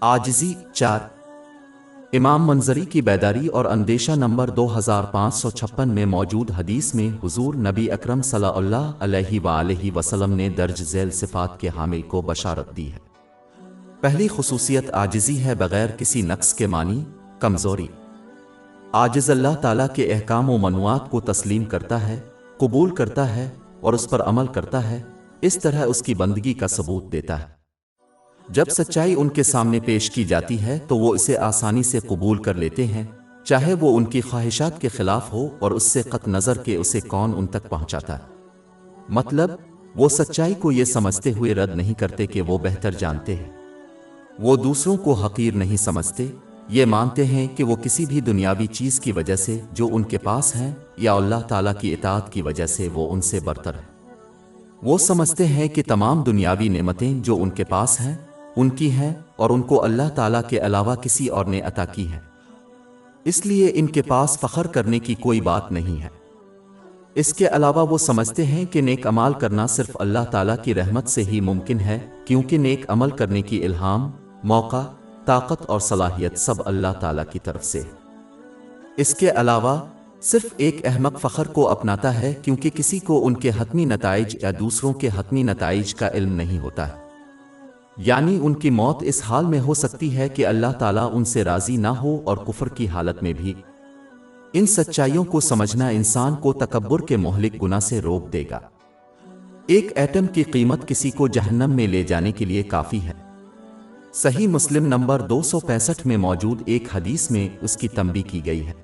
आजिज़ी 4। इमाम मंजरी की बेदारी और अंदेशा नंबर 2556 में मौजूद हदीस में हुजूर नबी अकरम सल्लल्लाहु अलैहि वसल्लम ने दर्ज झैल सिफ़ात के हामिल को बशारत दी है। पहली खुसूसियत आजिज़ी है बग़ैर किसी नक्स के मानी कमज़ोरी। आजिज़ अल्लाह ताला के अहकाम व मनुआत को तस्लीम करता है, कबूल करता है और उस पर अमल करता है, इस तरह उसकी बंदगी का सबूत देता है। जब सच्चाई उनके सामने पेश की जाती है तो वो इसे आसानी से कबूल कर लेते हैं, चाहे वो उनकी ख्वाहिशात के खिलाफ हो और उससे कत नज़र के उसे कौन उन तक पहुंचाता है। मतलब वो सच्चाई को ये समझते हुए रद्द नहीं करते कि वो बेहतर जानते हैं। वो दूसरों को हकीर नहीं समझते, ये मानते हैं कि वो किसी भी दुनियावी चीज़ की वजह से जो उनके पास है या अल्लाह ताला की इताअत की वजह से वो उनसे बरतर है। वो समझते हैं कि तमाम दुनियावी नेमतें जो उनके पास हैं उनकी हैं और उनको अल्लाह ताला के अलावा किसी और ने अता की है, इसलिए इनके पास फ़ख्र करने की कोई बात नहीं है। इसके अलावा वो समझते हैं कि नेक अमाल करना सिर्फ अल्लाह ताला की रहमत से ही मुमकिन है, क्योंकि नेक अमल करने की इल्हाम, मौका, ताकत और सलाहियत सब अल्लाह ताला की तरफ से है। इसके अलावा सिर्फ एक अहमक फ़ख्र को अपनाता है क्योंकि किसी को उनके हतमी नताइज या दूसरों के हतमी नताइज का इल्म नहीं होता है। यानी उनकी मौत इस हाल में हो सकती है कि अल्लाह ताला उनसे राज़ी ना हो और कुफ्र की हालत में भी। इन सच्चाइयों को समझना इंसान को तकब्बुर के मोहलिक गुनाह से रोक देगा। एक एटम की कीमत किसी को जहन्नम में ले जाने के लिए काफ़ी है। सही मुस्लिम नंबर 265 में मौजूद एक हदीस में उसकी तंबीह की गई है।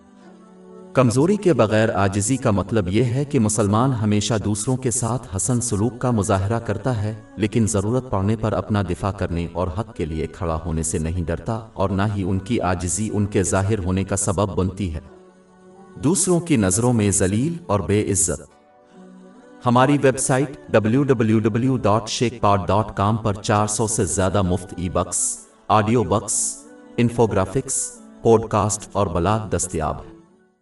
कमज़ोरी के बग़ैर आजिज़ी का मतलब यह है कि मुसलमान हमेशा दूसरों के साथ हसन सलूक का मुज़ाहरा करता है, लेकिन ज़रूरत पड़ने पर अपना दिफा करने और हक़ के लिए खड़ा होने से नहीं डरता, और ना ही उनकी आजिज़ी उनके ज़ाहिर होने का सबब बनती है, दूसरों की नज़रों में ज़लील और बेइज्जत। हमारी वेबसाइट www.sheikhpod.com पर 400 से ज़्यादा मुफ्त e-books, audio books, infographics, podcast और ब्लॉग दस्तयाब है।